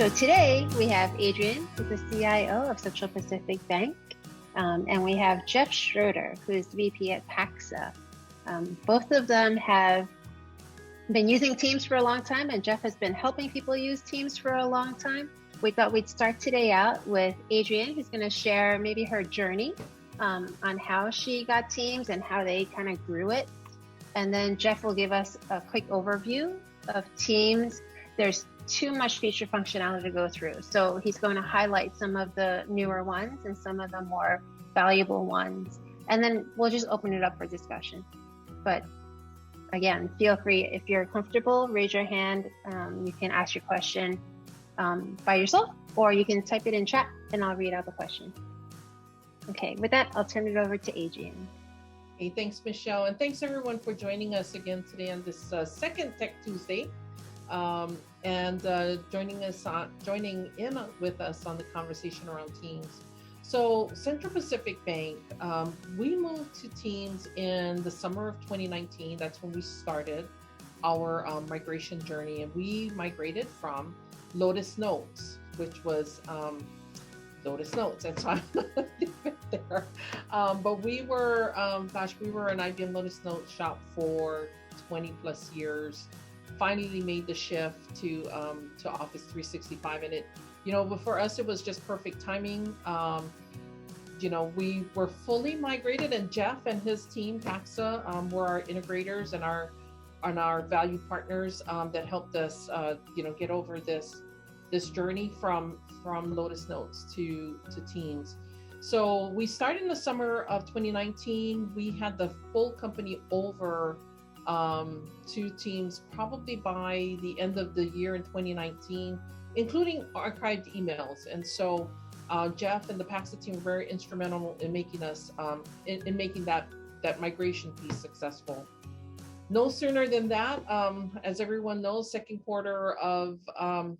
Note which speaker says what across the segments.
Speaker 1: So today we have Adrian, who's the CIO of Central Pacific Bank, and we have Jeff Schroeder, who is VP at PAXA. Both of them have been using Teams for a long time, and Jeff has been helping people use Teams for a long time. We thought we'd start today out with Adrian, who's going to share maybe her journey on how she got Teams and how they kind of grew it. And then Jeff will give us a quick overview of Teams. There's too much feature functionality to go through. So he's going to highlight some of the newer ones and some of the more valuable ones. And then we'll just open it up for discussion. But again, feel free, if you're comfortable, raise your hand. You can ask your question by yourself, or you can type it in chat and I'll read out the question. Okay, with that, I'll turn it over to Adrian.
Speaker 2: Hey, thanks, Michelle. And thanks everyone for joining us again today on this second Tech Tuesday. Joining in with us on the conversation around Teams. So Central Pacific Bank, we moved to Teams in the summer of 2019. That's when we started our migration journey, and we migrated from Lotus Notes, which was Lotus Notes. That's why I'm gonna leave it there. But we were, we were an IBM Lotus Notes shop for 20 plus years. Finally made the shift to Office 365, and it, but for us it was just perfect timing. We were fully migrated, and Jeff and his team, PAXA, were our integrators and our value partners that helped us, get over this journey from Lotus Notes to Teams. So we started in the summer of 2019. We had the full company over to Teams probably by the end of the year in 2019, including archived emails. And so Jeff and the PAXA team were very instrumental in making us in making that migration piece successful. No sooner than that, as everyone knows, second quarter of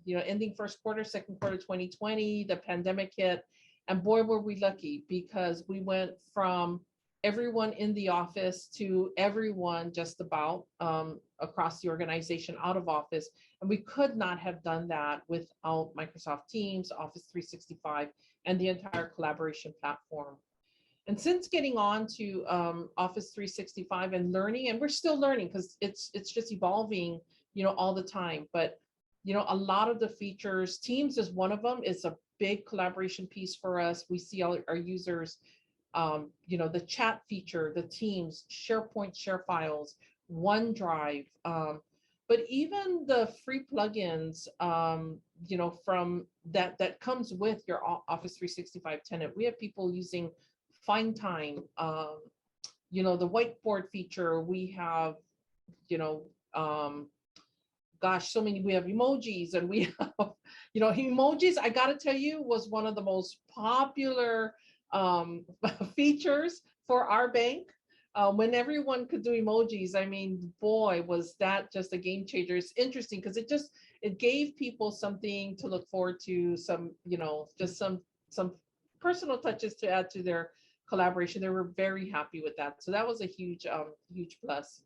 Speaker 2: ending first quarter, second quarter 2020, the pandemic hit, and boy were we lucky, because we went from everyone in the office to everyone just about across the organization out of office. And we could not have done that without Microsoft Teams, Office 365, and the entire collaboration platform. And since getting on to Office 365 and learning, and we're still learning because it's just evolving, all the time. But, a lot of the features, Teams is one of them. It's a big collaboration piece for us. We see all our users, the chat feature, the Teams, SharePoint share files, OneDrive, but even the free plugins, from that comes with your Office 365 tenant. We have people using Find Time, the Whiteboard feature. We have, so many. We have emojis, and we have, emojis. I got to tell you, was one of the most popular features for our bank. When everyone could do emojis, I mean, boy, was that just a game changer. It's interesting because it gave people something to look forward to, some, just some personal touches to add to their collaboration. They were very happy with that. So that was a huge plus.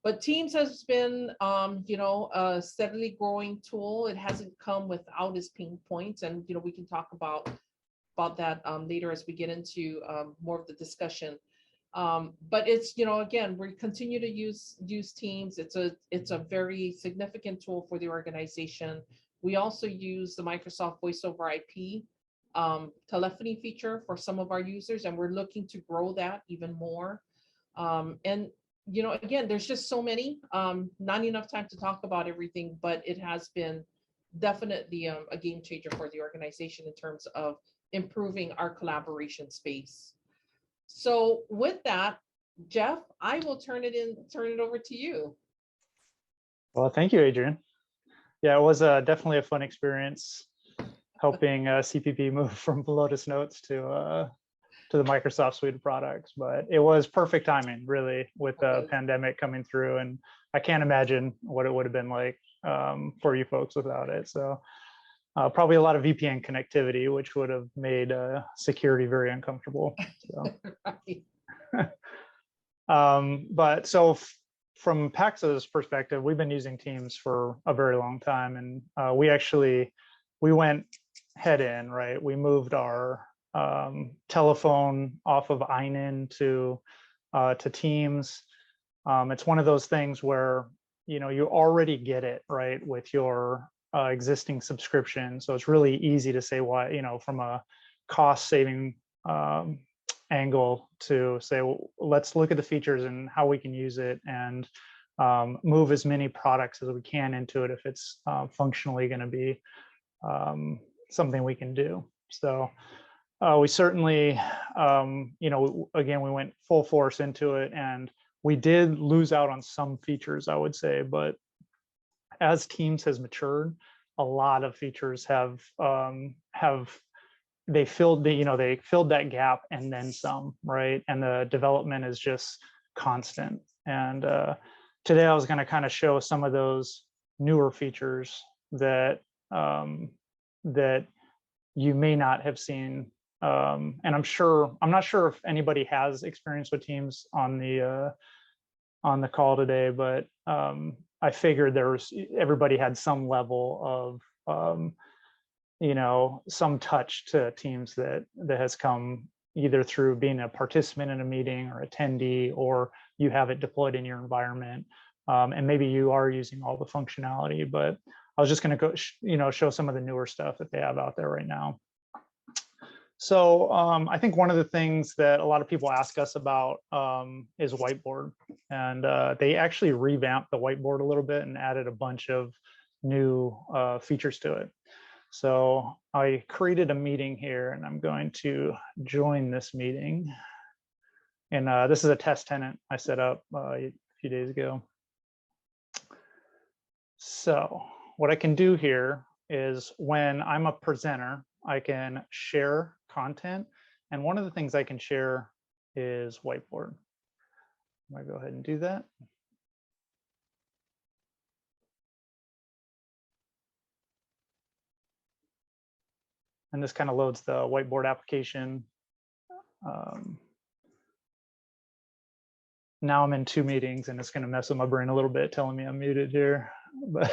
Speaker 2: But Teams has been, a steadily growing tool. It hasn't come without its pain points, and we can talk about that later as we get into more of the discussion. But it's, again, we continue to use Teams. It's a very significant tool for the organization. We also use the Microsoft Voice over IP telephony feature for some of our users, and we're looking to grow that even more. And again, there's just so many, not enough time to talk about everything, but it has been definitely a game changer for the organization in terms of improving our collaboration space. So with that, Jeff, I will turn it over to you.
Speaker 3: Well, thank you, Adrian. Yeah, it was definitely a fun experience helping CPP move from Lotus Notes to the Microsoft suite of products. But it was perfect timing, really, with the pandemic coming through, and I can't imagine what it would have been like for you folks without it. So probably a lot of VPN connectivity, which would have made security very uncomfortable. So. But so from PAXA's perspective, we've been using Teams for a very long time, and we actually we went head in, right? We moved our telephone off of ININ to Teams. It's one of those things where, you know, you already get it, right, with your existing subscription. So it's really easy to say why, you know, from a cost saving angle to say, well, let's look at the features and how we can use it and move as many products as we can into it if it's functionally going to be something we can do. So we certainly, you know, again, we went full force into it, and we did lose out on some features, I would say, but as Teams has matured, a lot of features have they filled the, you know, they filled that gap and then some, right? And the development is just constant. And today I was going to kind of show some of those newer features that that you may not have seen. And I'm not sure if anybody has experience with Teams on the call today, but I figured everybody had some level of you know, some touch to Teams that has come either through being a participant in a meeting or attendee, or you have it deployed in your environment, and maybe you are using all the functionality. But I was just going to go, you know, show some of the newer stuff that they have out there right now. So I think one of the things that a lot of people ask us about is Whiteboard, and they actually revamped the Whiteboard a little bit and added a bunch of new features to it. So I created a meeting here, and I'm going to join this meeting. And this is a test tenant I set up a few days ago. So what I can do here is, when I'm a presenter, I can share content. And one of the things I can share is Whiteboard. I'm going to go ahead and do that. And this kind of loads the Whiteboard application. Now I'm in 2 meetings, and it's going to mess with my brain a little bit, telling me I'm muted here. But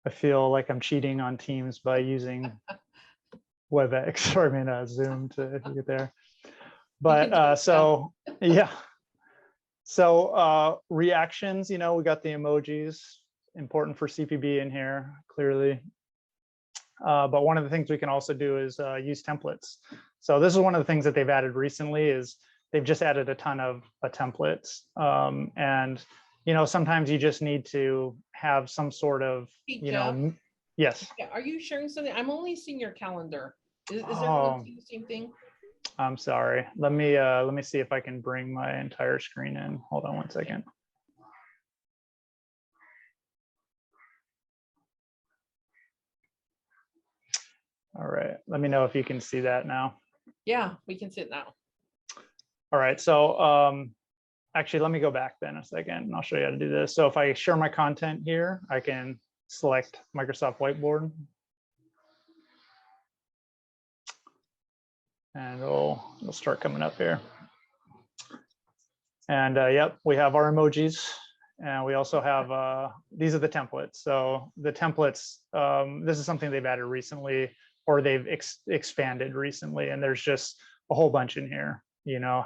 Speaker 3: I feel like I'm cheating on Teams by using WebEx, or I mean Zoom to get there. But so yeah. So reactions, you know, we got the emojis, important for CPB in here, clearly. But one of the things we can also do is use templates. So this is one of the things that they've added recently, is they've just added a ton of templates. And, you know, sometimes you just need to have some sort of,
Speaker 2: Hey,
Speaker 3: you
Speaker 2: Jeff,
Speaker 3: know, yes.
Speaker 2: are you sharing something? I'm only seeing your calendar. Is everyone seeing the same thing?
Speaker 3: I'm sorry. Let me see if I can bring my entire screen in. Hold on one second. All right, let me know if you can see that now.
Speaker 2: Yeah, we can see it now.
Speaker 3: All right, so actually, let me go back then a second, and I'll show you how to do this. So if I share my content here, I can select Microsoft Whiteboard, and it'll start coming up here. And yep, we have our emojis, and we also have these are the templates. So the templates, this is something they've added recently, or they've expanded recently, and there's just a whole bunch in here. You know,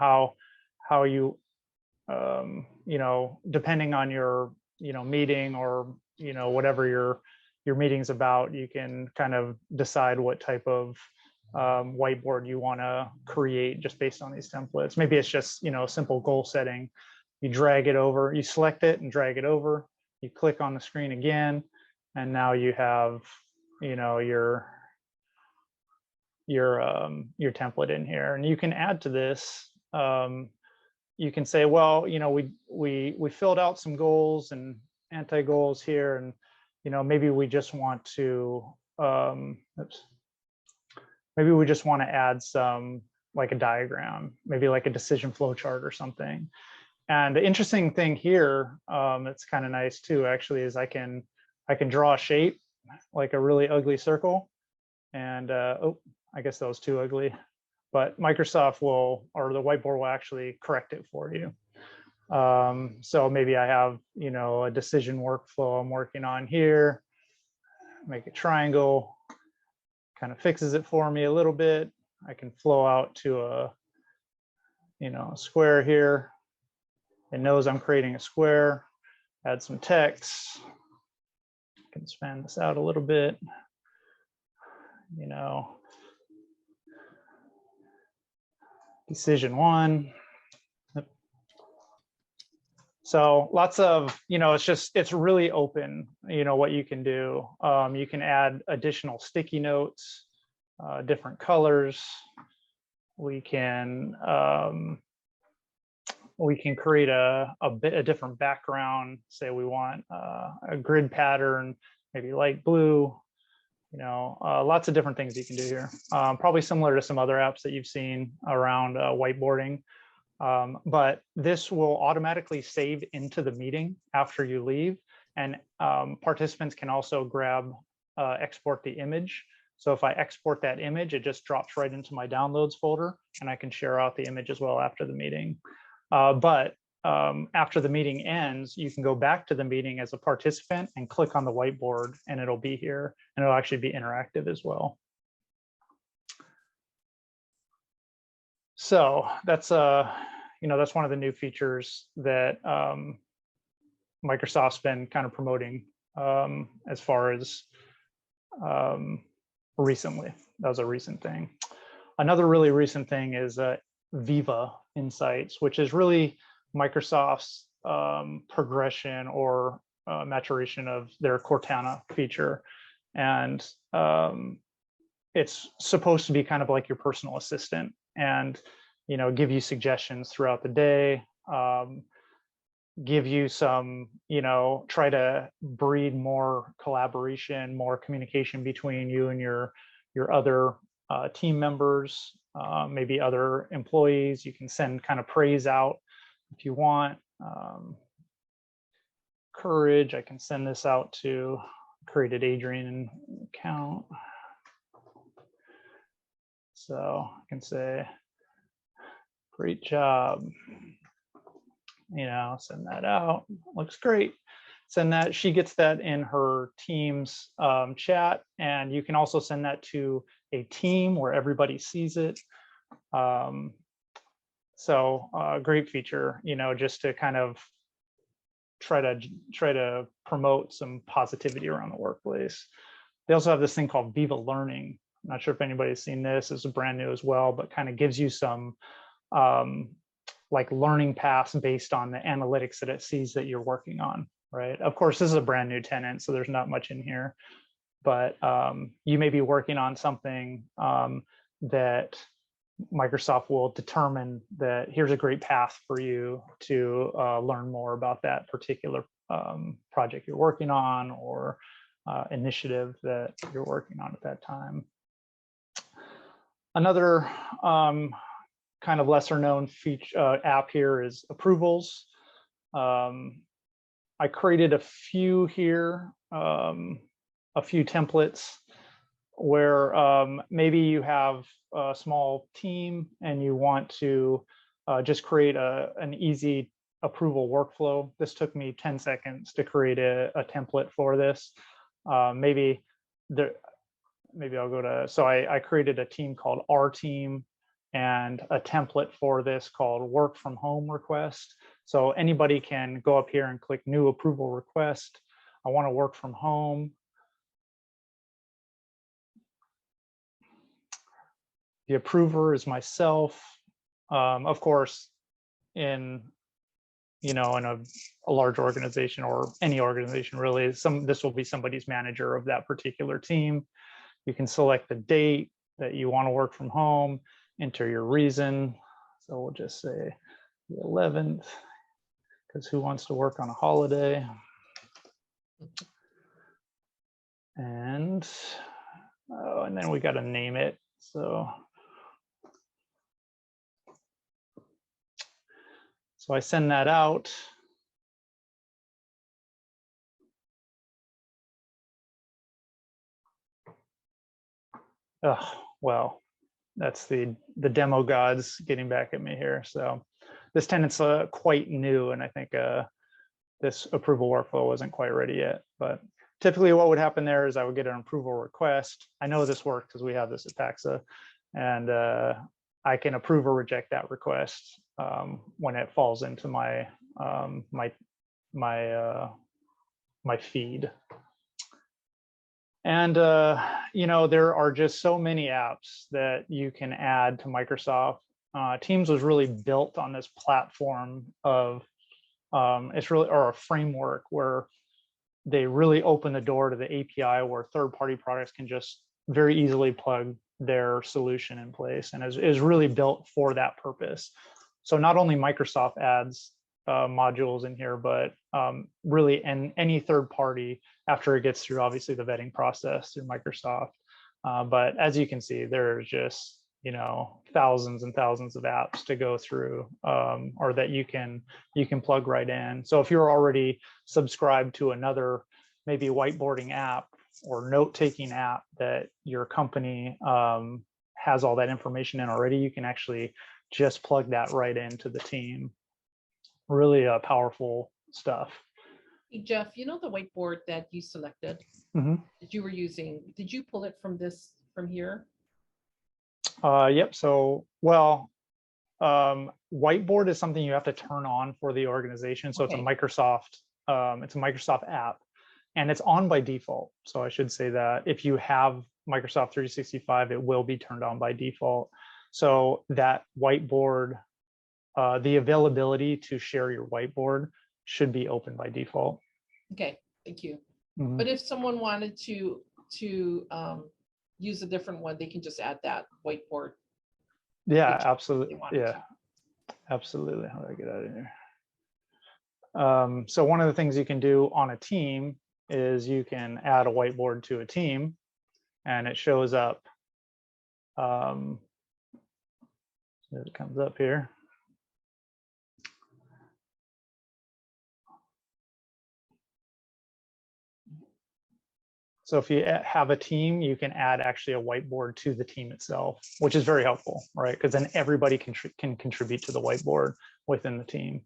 Speaker 3: how you you know, depending on your, you know, meeting, or, you know, whatever your meeting's about, you can kind of decide what type of whiteboard you want to create just based on these templates. Maybe it's just, you know, simple goal setting. You drag it over, you select it and drag it over, you click on the screen again, and now you have, you know, your template in here. And you can add to this. You can say, well, you know, we filled out some goals and anti-goals here, and, you know, maybe we just want to maybe we just want to add some, like a diagram, maybe like a decision flow chart or something. And the interesting thing here, it's kind of nice too, actually, is I can draw a shape, like a really ugly circle, and oh, I guess that was too ugly, but Microsoft will, or the Whiteboard will actually correct it for you. So maybe I have, you know, a decision workflow I'm working on here, make a triangle, kind of fixes it for me a little bit. I can flow out to a, you know, a square here. It knows I'm creating a square, add some text. I can span this out a little bit, you know, decision 1. So lots of, you know, it's really open, you know, what you can do. You can add additional sticky notes, different colors. We can create a different background. Say we want a grid pattern, maybe light blue, you know, lots of different things you can do here. Probably similar to some other apps that you've seen around whiteboarding. But this will automatically save into the meeting after you leave. And participants can also export the image. So if I export that image, it just drops right into my downloads folder, and I can share out the image as well after the meeting. But after the meeting ends, you can go back to the meeting as a participant and click on the whiteboard, and it'll be here, and it'll actually be interactive as well. So that's you know, that's one of the new features that Microsoft's been kind of promoting as far as recently. That was a recent thing. Another really recent thing is Viva Insights, which is really Microsoft's progression or maturation of their Cortana feature. And it's supposed to be kind of like your personal assistant, and you know, give you suggestions throughout the day, give you some, you know, try to breed more collaboration, more communication between you and your other team members, maybe other employees. You can send kind of praise out if you want. Courage, I can send this out to created Adrian account. So I can say, great job, you know, send that out, looks great. Send that, she gets that in her team's chat, and you can also send that to a team where everybody sees it. So great feature, you know, just to kind of try to promote some positivity around the workplace. They also have this thing called Viva Learning. I'm not sure if anybody's seen this. It's brand new as well, but kind of gives you some like learning paths based on the analytics that it sees that you're working on, right? Of course, this is a brand new tenant, so there's not much in here, but you may be working on something that Microsoft will determine that here's a great path for you to learn more about that particular project you're working on, or initiative that you're working on at that time. Another kind of lesser known feature app here is approvals. I created a few here, a few templates where maybe you have a small team and you want to just create an easy approval workflow. This took me 10 seconds to create a template for this. Maybe I'll go to, so I created a team called Our Team, and a template for this called Work from Home Request. So anybody can go up here and click New Approval Request. I want to work from home. The approver is myself. Of course, in in a large organization, or any organization really, this will be somebody's manager of that particular team. You can select the date that you want to work from home, enter your reason. So we'll just say the 11th, because who wants to work on a holiday? And then we got to name it. So I send that out. Oh, well, that's the demo gods getting back at me here. So this tenant's quite new, and I think this approval workflow wasn't quite ready yet. But typically what would happen there is I would get an approval request. I know this works because we have this at Paxa, and I can approve or reject that request when it falls into my my feed. And you know, there are just so many apps that you can add to Microsoft. Teams was really built on this platform of it's really, or a framework where they really open the door to the API where third-party products can just very easily plug their solution in place, and is really built for that purpose. So not only Microsoft adds modules in here, but really, and any third party after it gets through obviously the vetting process through Microsoft. But as you can see, there's just, you know, thousands and thousands of apps to go through, or that you can plug right in. So if you're already subscribed to another maybe whiteboarding app or note-taking app that your company has all that information in already, you can actually just plug that right into the team. Really powerful stuff.
Speaker 2: Hey, Jeff, you know the whiteboard that you selected that you were using, did you pull it from here?
Speaker 3: Yep. So, well, Whiteboard is something you have to turn on for the organization. So it's a Microsoft app, and it's on by default. So I should say that if you have Microsoft 365, it will be turned on by default. So that Whiteboard, the availability to share your whiteboard should be open by default.
Speaker 2: Okay, thank you. But if someone wanted to use a different one, they can just add that whiteboard.
Speaker 3: Yeah, absolutely. Yeah, absolutely. How do I get out of here? So one of the things you can do on a team is you can add a whiteboard to a team, and it shows up. It comes up here. So if you have a team, you can add actually a whiteboard to the team itself, which is very helpful, right? Because then everybody can contribute to the whiteboard within the team.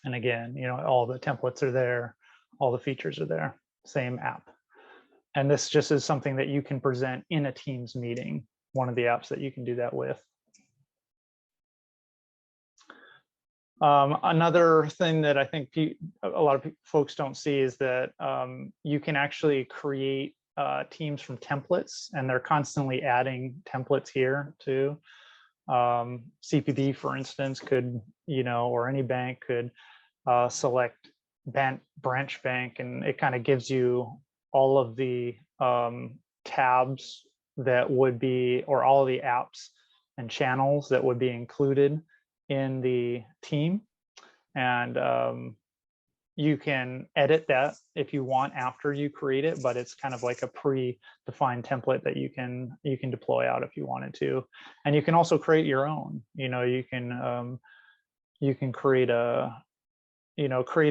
Speaker 3: And again, you know, all the templates are there, all the features are there, same app. And this just is something that you can present in a Teams meeting, one of the apps that you can do that with. Another thing that I think a lot of folks don't see is that you can actually create teams from templates, and they're constantly adding templates here too. CPB, for instance, could, you know, or any bank could select branch bank, and it kind of gives you all of the tabs that would be, or all of the apps and channels that would be included in the team. And you can edit that if you want after you create it, but it's kind of like a pre-defined template that you can deploy out if you wanted to. And you can also create your own. You know, you can create a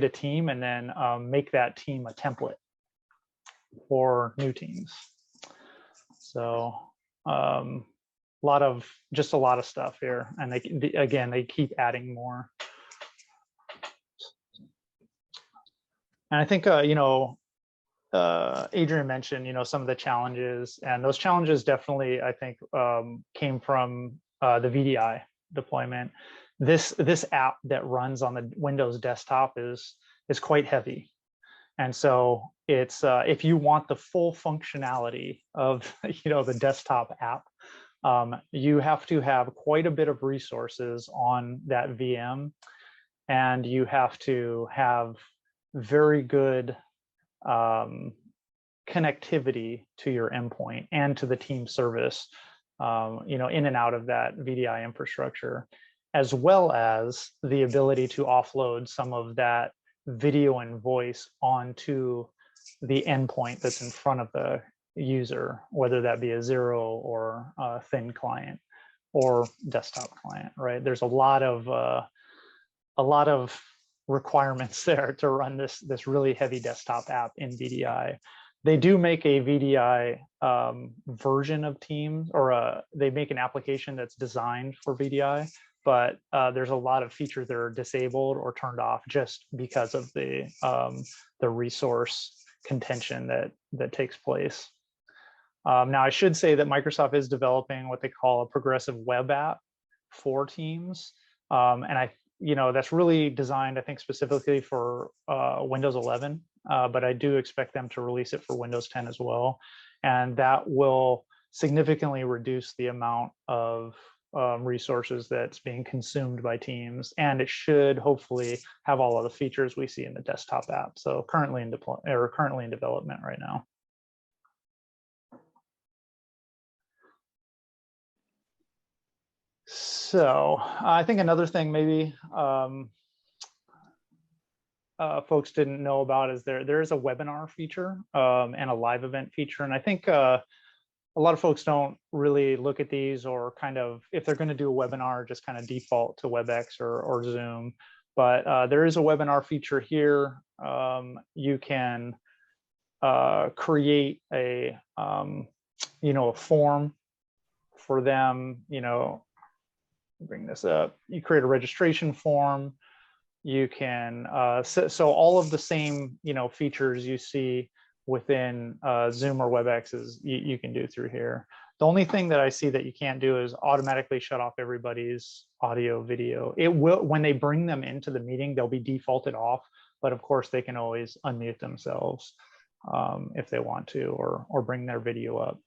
Speaker 3: team, and then make that team a template for new teams. So a lot of stuff here, and they keep adding more. And I think Adrian mentioned, you know, some of the challenges, and those challenges definitely, I think, came from the VDI deployment. This app that runs on the Windows desktop is quite heavy. And so it's if you want the full functionality of, you know, the desktop app, you have to have quite a bit of resources on that VM, and you have to have very good connectivity to your endpoint and to the team service, you know, in and out of that VDI infrastructure, as well as the ability to offload some of that video and voice onto the endpoint that's in front of the user, whether that be a Zero or a thin client or desktop client, right? There's a lot of requirements there to run this really heavy desktop app in VDI. They do make a VDI version of Teams, or they make an application that's designed for VDI, but there's a lot of features that are disabled or turned off just because of the resource contention that takes place. Now, I should say that Microsoft is developing what they call a progressive web app for Teams, and that's really designed, I think, specifically for Windows 11, but I do expect them to release it for Windows 10 as well, and that will significantly reduce the amount of resources that's being consumed by Teams, and it should hopefully have all of the features we see in the desktop app. So currently in development right now. So I think another thing maybe folks didn't know about is there is a webinar feature and a live event feature, and I think a lot of folks don't really look at these, or kind of, if they're going to do a webinar, just kind of default to WebEx or Zoom. But there is a webinar feature here. You can create a a form for them. Bring this up. You create a registration form. You can so all of the same features you see within Zoom or WebEx is you can do through here. The only thing that I see that you can't do is automatically shut off everybody's audio, video. It will, when they bring them into the meeting, they'll be defaulted off, but of course they can always unmute themselves if they want to, or bring their video up.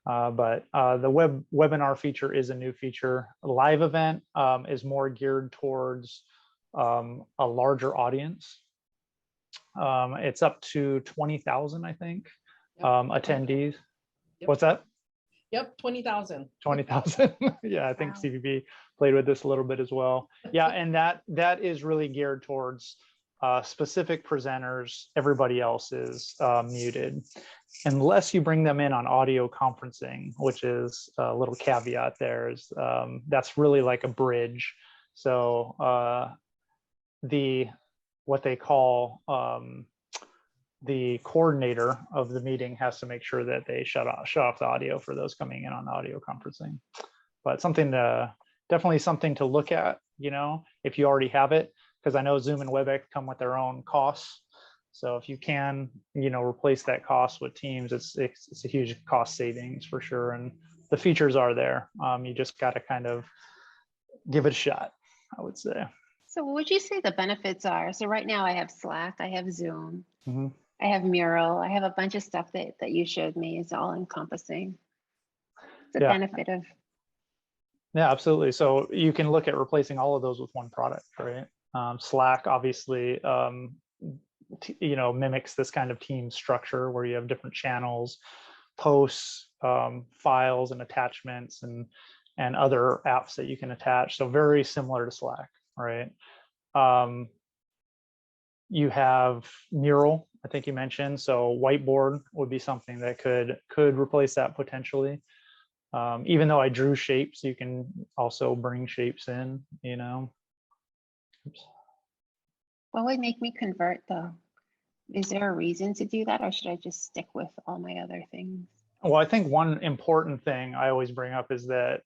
Speaker 3: But the webinar feature is a new feature. A live event is more geared towards a larger audience. It's up to 20,000, I think, attendees.
Speaker 2: Yep.
Speaker 3: What's that?
Speaker 2: Yep, 20,000.
Speaker 3: 20,000. Yeah, I think
Speaker 1: Wow.
Speaker 3: CPP played with this a little bit as well. Yeah, and that is really geared towards specific presenters. Everybody else is muted, unless you bring them in on audio conferencing, which is a little caveat there. Is that's really like a bridge. So what they call the coordinator of the meeting has to make sure that they shut off the audio for those coming in on audio conferencing. But definitely something to look at, if you already have it, because I know Zoom and WebEx come with their own costs. So if you can, replace that cost with Teams, it's a huge cost savings for sure. And the features are there. You just got to kind of give it a shot, I would say.
Speaker 1: So what would you say the benefits are? So right now I have Slack, I have Zoom,
Speaker 3: Mm-hmm.
Speaker 1: I have Mural, I have a bunch of stuff that you showed me is all encompassing. The benefit of.
Speaker 3: Yeah, absolutely. So you can look at replacing all of those with one product, right? Slack obviously, mimics this kind of team structure where you have different channels, posts, files and attachments, and other apps that you can attach. So very similar to Slack, right? You have Mural, I think you mentioned. So Whiteboard would be something that could replace that potentially. Even though I drew shapes, you can also bring shapes in, Oops.
Speaker 1: What would make me convert though? Is there a reason to do that, or should I just stick with all my other things?
Speaker 3: Well, I think one important thing I always bring up is that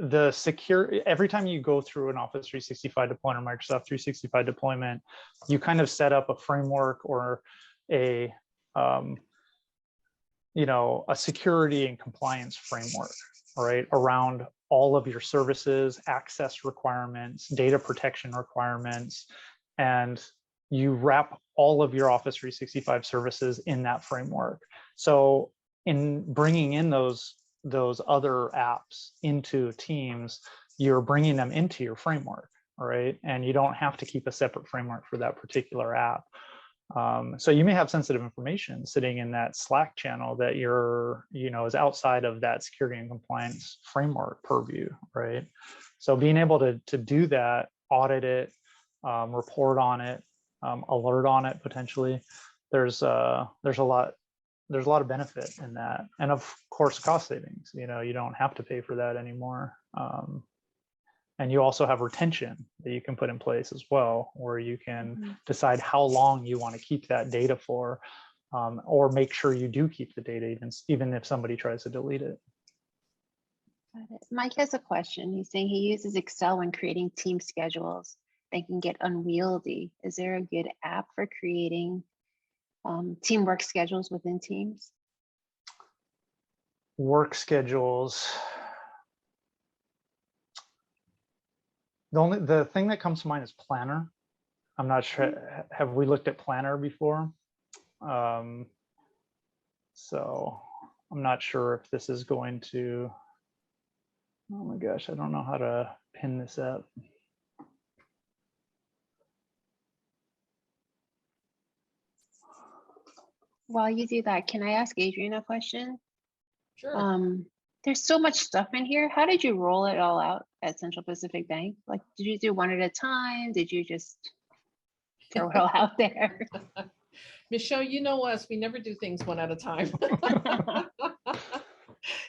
Speaker 3: every time you go through an Office 365 deployment or Microsoft 365 deployment, you kind of set up a framework or a security and compliance framework, right, around all of your services, access requirements, data protection requirements, and you wrap all of your Office 365 services in that framework. So in bringing in those other apps into Teams, you're bringing them into your framework, right? And you don't have to keep a separate framework for that particular app. So you may have sensitive information sitting in that Slack channel that is outside of that security and compliance framework purview, right? So being able to do that, audit it, report on it, alert on it potentially, there's a lot of benefit in that, and of course cost savings. You don't have to pay for that anymore. And you also have retention that you can put in place as well, where you can decide how long you want to keep that data for, or make sure you do keep the data even if somebody tries to delete it.
Speaker 1: Got it. Mike has a question. He's saying he uses Excel when creating team schedules. They can get unwieldy. Is there a good app for creating teamwork schedules within Teams?
Speaker 3: Work schedules. The thing that comes to mind is Planner. I'm not sure. Have we looked at Planner before? So I'm not sure if this is going to. Oh my gosh, I don't know how to pin this up.
Speaker 1: While you do that, can I ask Adrian a question?
Speaker 2: Sure.
Speaker 1: There's so much stuff in here. How did you roll it all out at Central Pacific Bank? Like, did you do one at a time? Did you just throw it all out there?
Speaker 2: Michelle, you know us, we never do things one at a time.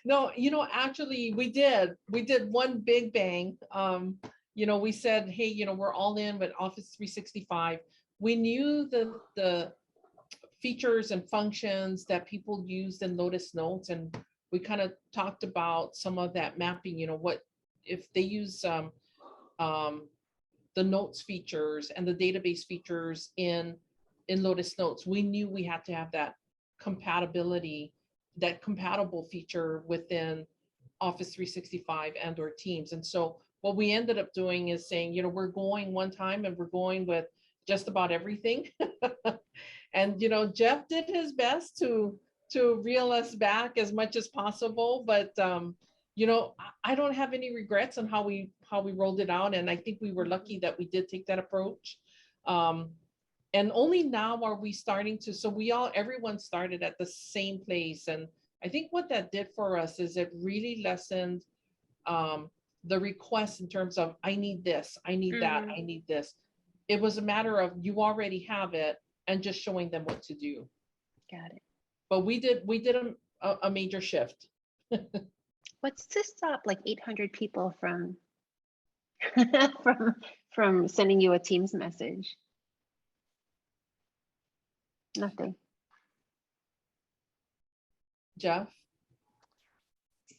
Speaker 2: No, actually we did one big bang. We said, hey, we're all in with Office 365. We knew the features and functions that people used in Lotus Notes, and we kind of talked about some of that mapping. What if they use the notes features and the database features in Lotus Notes. We knew we had to have that compatibility, that compatible feature within Office 365 and or Teams. And so what we ended up doing is saying, we're going one time and we're going with just about everything. And, Jeff did his best to reel us back as much as possible. But, I don't have any regrets on how we rolled it out. And I think we were lucky that we did take that approach. And only now are we starting to, so everyone started at the same place. And I think what that did for us is it really lessened the request in terms of, I need this, I need that, I need this. It was a matter of you already have it and just showing them what to do.
Speaker 1: Got it.
Speaker 2: But we did a major shift.
Speaker 1: What's to stop like 800 people from from sending you a Teams message? Nothing.
Speaker 2: Jeff?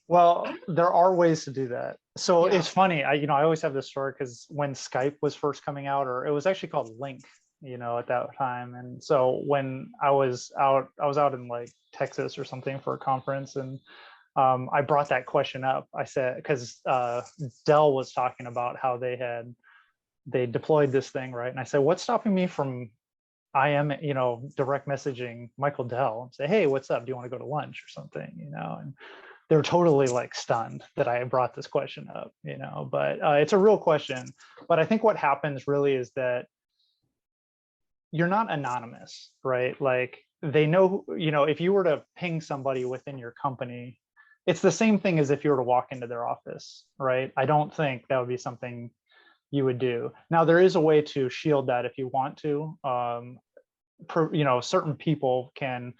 Speaker 3: Well, there are ways to do that. So
Speaker 2: Yeah.
Speaker 3: it's funny. I always have this story because when Skype was first coming out, or it was actually called Link, at that time. And so when I was out in like Texas or something for a conference, and I brought that question up. I said, because Dell was talking about how they deployed this thing, right? And I said, what's stopping me from direct messaging Michael Dell and say, hey, what's up? Do you want to go to lunch or something? And they're totally like stunned that I brought this question up, but it's a real question. But I think what happens really is that you're not anonymous, right? Like they know, if you were to ping somebody within your company, it's the same thing as if you were to walk into their office, right? I don't think that would be something you would do. Now, there is a way to shield that if you want to. Certain people can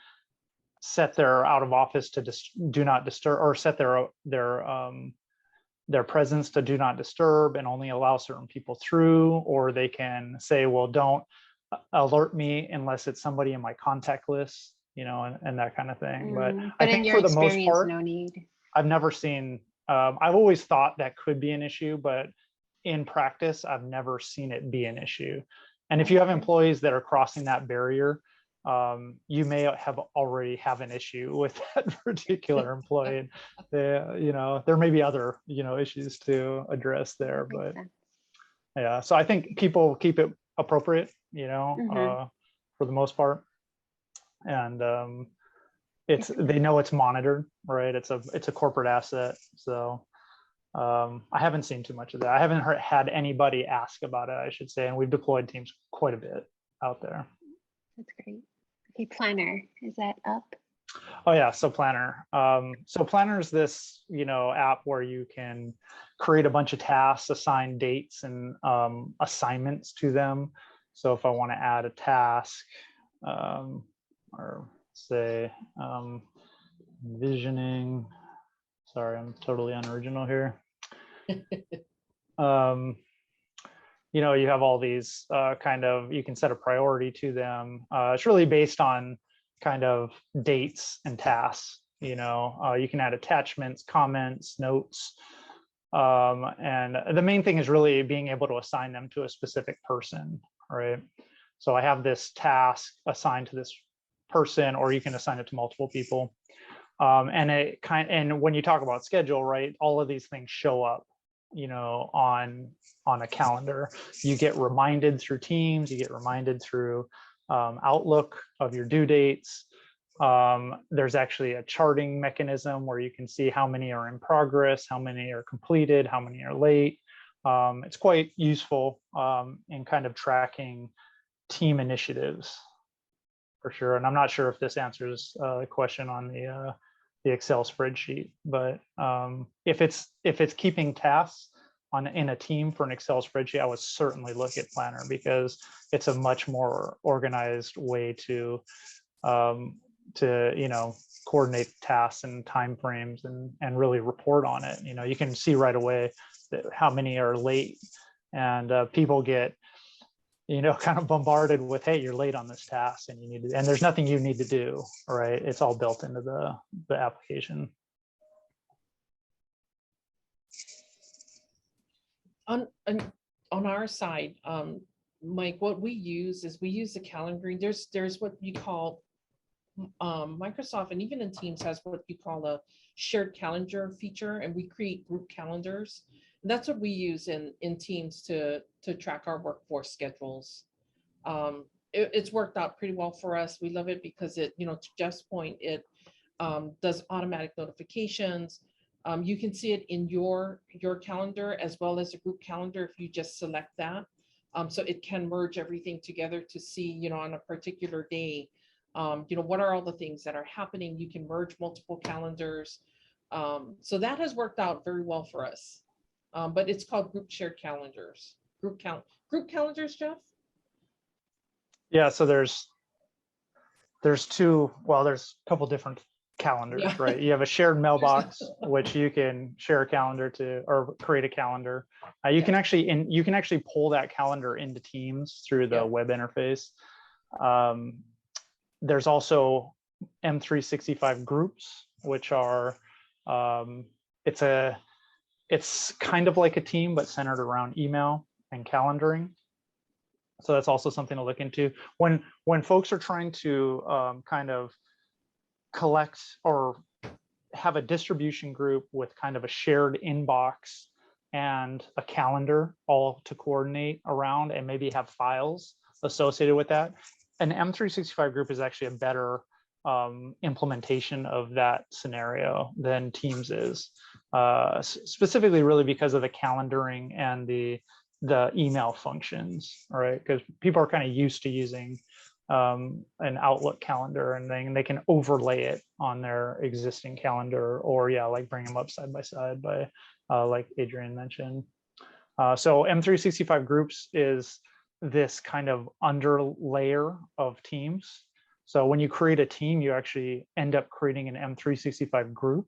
Speaker 3: set their out of office to do not disturb, or set their presence to do not disturb and only allow certain people through, or they can say, well, don't alert me unless it's somebody in my contact list, and that kind of thing. But I think for the most part,
Speaker 1: no need.
Speaker 3: I've never seen, I've always thought that could be an issue, but in practice, I've never seen it be an issue. And if you have employees that are crossing that barrier, you may have already have an issue with that particular employee. There may be other, issues to address there, but yeah. So I think people keep it appropriate, for the most part. And they know it's monitored, right? It's a corporate asset. So I haven't seen too much of that. I haven't had anybody ask about it, I should say, and we've deployed Teams quite a bit out there.
Speaker 1: That's great. Okay, Planner, is that up?
Speaker 3: Oh yeah, so Planner. So Planner is this, app where you can create a bunch of tasks, assign dates and assignments to them. So if I want to add a task, or say visioning, sorry, I'm totally unoriginal here. You have all these you can set a priority to them. It's really based on kind of dates and tasks. You know, you can add attachments, comments, notes. And the main thing is really being able to assign them to a specific person, right? So I have this task assigned to this person, or you can assign it to multiple people. And when you talk about schedule, right, all of these things show up, you know, on a calendar. You get reminded through Teams, you get reminded through Outlook of your due dates. There's actually a charting mechanism where you can see how many are in progress, how many are completed, how many are late. It's quite useful in kind of tracking team initiatives for sure. And I'm not sure if this answers the question on the Excel spreadsheet, but if it's keeping tasks in a team for an Excel spreadsheet, I would certainly look at Planner, because it's a much more organized way to you know, coordinate tasks and timeframes and really report on it. You know, you can see right away how many are late, and people get, you know, kind of bombarded with, hey, you're late on this task and you need to, and there's nothing you need to do, right? It's all built into the application.
Speaker 2: On our side, Mike, what we use is we use the calendaring. There's what you call Microsoft, and even in Teams, has what you call a shared calendar feature, and we create group calendars. And that's what we use in Teams to track our workforce schedules. It's worked out pretty well for us. We love it because it, you know, to Jeff's point, it does automatic notifications. You can see it in your calendar as well as a group calendar if you just select that. So it can merge everything together to see, you know, on a particular day, you know, what are all the things that are happening. You can merge multiple calendars. So that has worked out very well for us. But it's called group shared calendars. Group calendars, Jeff?
Speaker 3: Yeah, so there's a couple different calendars, yeah. Right? You have a shared mailbox, which you can share a calendar to, or create a calendar. You can actually pull that calendar into Teams through the web interface. There's also M365 groups, which are it's kind of like a team, but centered around email and calendaring. So that's also something to look into when folks are trying to kind of collect or have a distribution group with kind of a shared inbox and a calendar all to coordinate around, and maybe have files associated with that. An M365 group is actually a better implementation of that scenario than Teams is, specifically really because of the calendaring and the email functions, right? Because people are kind of used to using an Outlook calendar, and then they can overlay it on their existing calendar, or like bring them up side by side by like Adrian mentioned. So M365 groups is this kind of underlayer of Teams. So when you create a team, you actually end up creating an M365 group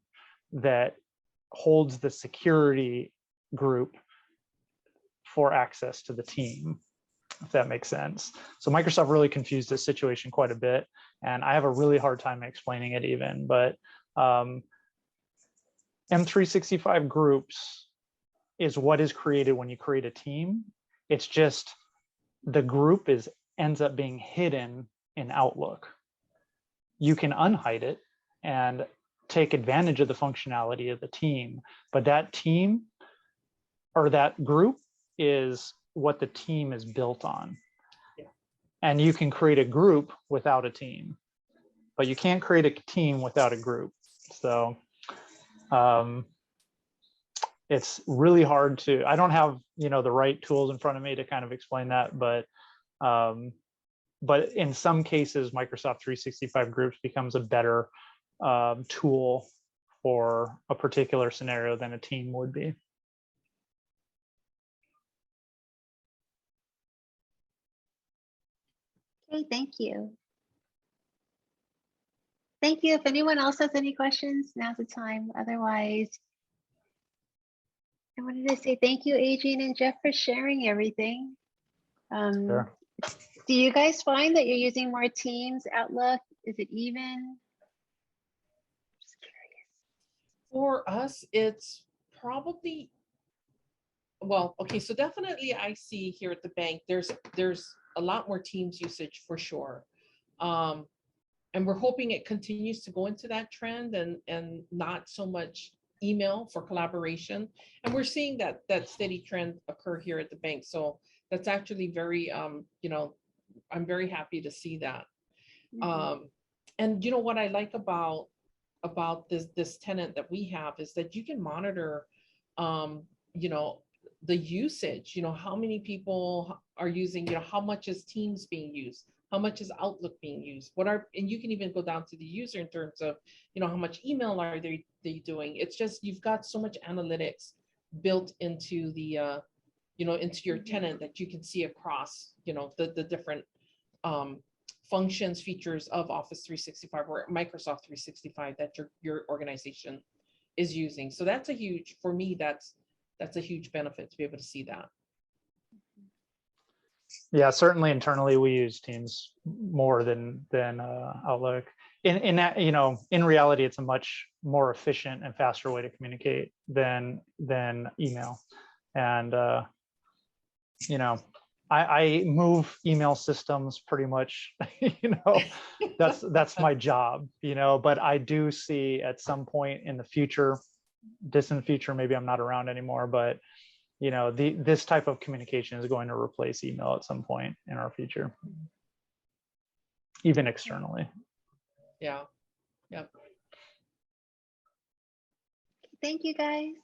Speaker 3: that holds the security group for access to the team, if that makes sense. So Microsoft really confused this situation quite a bit, and I have a really hard time explaining it even, but M365 groups is what is created when you create a team. It's just the group ends up being hidden in Outlook. You can unhide it and take advantage of the functionality of the team, but that team or that group is what the team is built on. Yeah. And you can create a group without a team, but you can't create a team without a group. So it's really hard to, I don't have, the right tools in front of me to kind of explain that, but in some cases, Microsoft 365 groups becomes a better tool for a particular scenario than a team would be.
Speaker 1: Okay, thank you. Thank you. If anyone else has any questions, now's the time. Otherwise, I wanted to say thank you, Adrian and Jeff, for sharing everything.
Speaker 3: Sure.
Speaker 1: Do you guys find that you're using more Teams, Outlook? Is it even? Just
Speaker 2: For us, it's probably, well, okay, so definitely I see here at the bank, there's a lot more Teams usage for sure. And we're hoping it continues to go into that trend and not so much email for collaboration. And we're seeing that steady trend occur here at the bank. So that's actually very, I'm very happy to see that. And you know what I like about this tenant that we have is that you can monitor, you know, the usage, how many people are using, how much is Teams being used, how much is Outlook being used, and you can even go down to the user in terms of, how much email are they doing. It's just, you've got so much analytics built into the, into your tenant that you can see across, the different functions, features of Office 365 or Microsoft 365 that your organization is using. So that's a huge, for me, that's a huge benefit to be able to see that.
Speaker 3: Yeah, certainly internally we use Teams more than Outlook. In that, in reality, it's a much more efficient and faster way to communicate than email. And I move email systems pretty much, that's my job, but I do see at some point in the future, distant future, maybe I'm not around anymore, but this type of communication is going to replace email at some point in our future, even externally.
Speaker 2: Yeah. Yep.
Speaker 1: Thank you, guys.